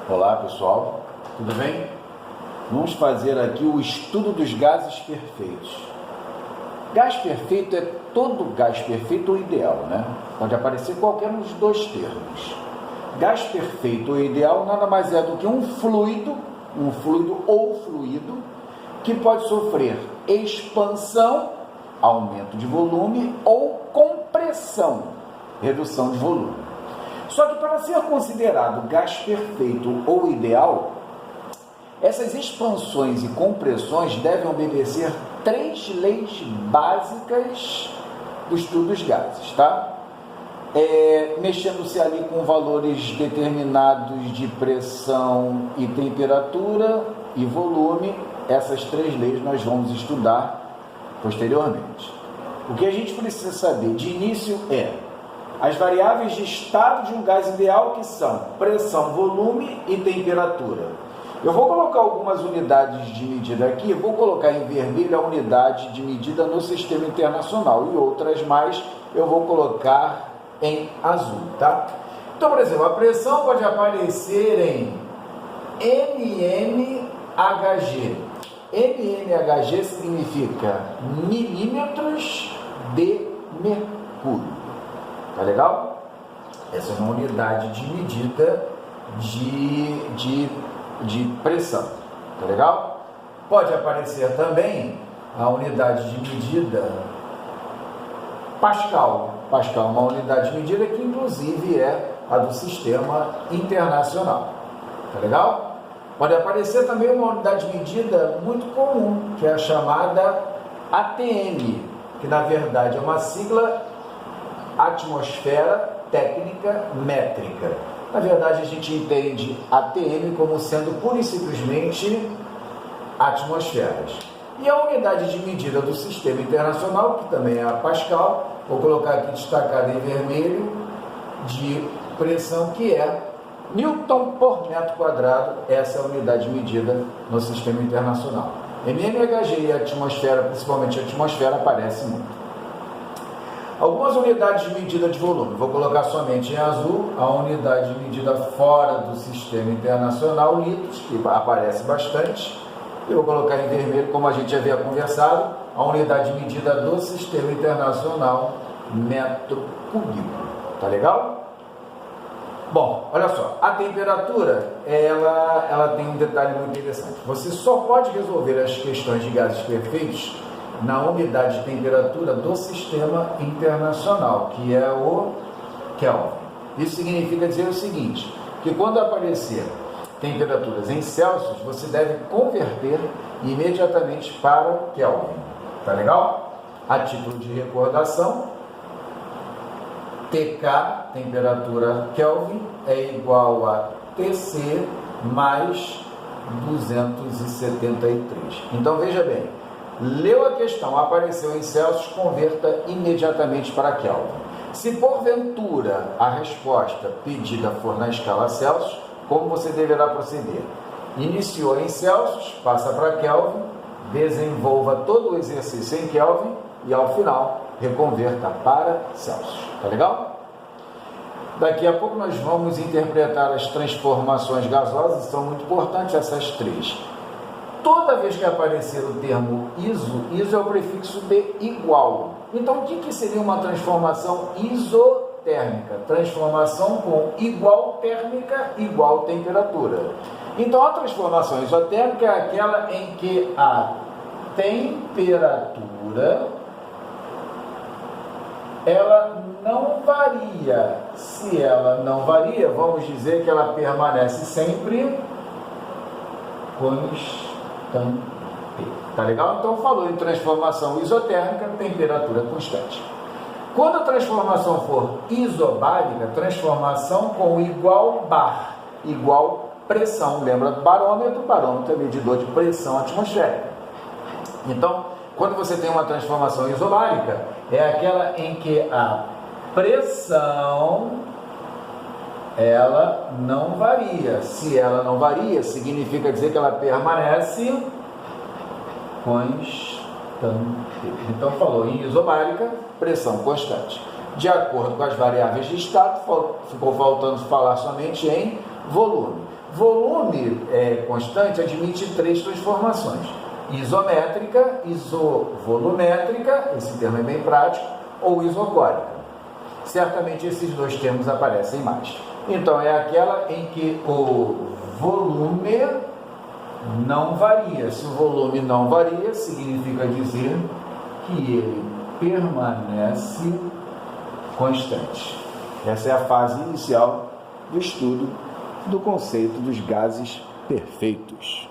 Olá pessoal, tudo bem? Vamos fazer aqui o estudo dos gases perfeitos. Gás perfeito é todo gás perfeito ou ideal, né? Pode aparecer qualquer um dos dois termos. Gás perfeito ou ideal nada mais é do que um fluido ou fluido, que pode sofrer expansão, aumento de volume, ou compressão, redução de volume. Só que para ser considerado gás perfeito ou ideal, essas expansões e compressões devem obedecer 3 leis básicas do estudo dos gases, tá? Mexendo-se ali com valores determinados de pressão e temperatura e volume, essas 3 leis nós vamos estudar posteriormente. O que a gente precisa saber de início é as variáveis de estado de um gás ideal, que são pressão, volume e temperatura. Eu vou colocar algumas unidades de medida aqui, vou colocar em vermelho a unidade de medida no sistema internacional e outras mais eu vou colocar em azul, tá? Então, por exemplo, a pressão pode aparecer em mmHg. mmHg significa milímetros de mercúrio. Tá legal? Essa é uma unidade de medida de pressão. Tá legal? Pode aparecer também a unidade de medida Pascal. Pascal é uma unidade de medida que inclusive é a do sistema internacional. Tá legal? Pode aparecer também uma unidade de medida muito comum, que é a chamada ATM, que na verdade é uma sigla Atmosfera Técnica Métrica. Na verdade, a gente entende ATM como sendo pura e simplesmente atmosferas. E a unidade de medida do sistema internacional, que também é a Pascal, vou colocar aqui destacada em vermelho, de pressão, que é Newton por metro quadrado. Essa é a unidade de medida no sistema internacional. mmHg e a atmosfera, principalmente a atmosfera, aparece muito. Algumas unidades de medida de volume, vou colocar somente em azul a unidade de medida fora do sistema internacional, litros, que aparece bastante, e vou colocar em vermelho, como a gente já havia conversado, a unidade de medida do sistema internacional, metro cúbico. Tá legal? Bom, olha só, a temperatura, ela tem um detalhe muito interessante. Você só pode resolver as questões de gases perfeitos na unidade de temperatura do sistema internacional, que é o Kelvin. Isso significa dizer o seguinte, que quando aparecer temperaturas em Celsius, você deve converter imediatamente para Kelvin. Tá legal? A título de recordação, TK, temperatura Kelvin, é igual a TC mais 273. Então, veja bem, leu a questão, apareceu em Celsius, converta imediatamente para Kelvin. Se porventura a resposta pedida for na escala Celsius, como você deverá proceder? Iniciou em Celsius, passa para Kelvin, desenvolva todo o exercício em Kelvin e ao final reconverta para Celsius. Tá legal? Daqui a pouco nós vamos interpretar as transformações gasosas, são muito importantes essas 3. Toda vez que aparecer o termo iso é o prefixo de igual. Então, o que seria uma transformação isotérmica? Transformação com igual térmica, igual temperatura. Então, a transformação isotérmica é aquela em que a temperatura ela não varia. Se ela não varia, vamos dizer que ela permanece sempre constante. Tá legal? Então falou em transformação isotérmica, temperatura constante. Quando a transformação for isobárica, transformação com igual bar, igual pressão. Lembra do barômetro? O barômetro é medidor de pressão atmosférica. Então, quando você tem uma transformação isobárica, é aquela em que a pressão ela não varia. Se ela não varia, significa dizer que ela permanece constante. Então falou em isobárica, pressão constante. De acordo com as variáveis de estado, ficou faltando falar somente em volume. volume constante admite 3 transformações: isométrica, isovolumétrica, esse termo é bem prático, ou isocórica. Certamente esses 2 termos aparecem mais. Então, é aquela em que o volume não varia. Se o volume não varia, significa dizer que ele permanece constante. Essa é a fase inicial do estudo do conceito dos gases perfeitos.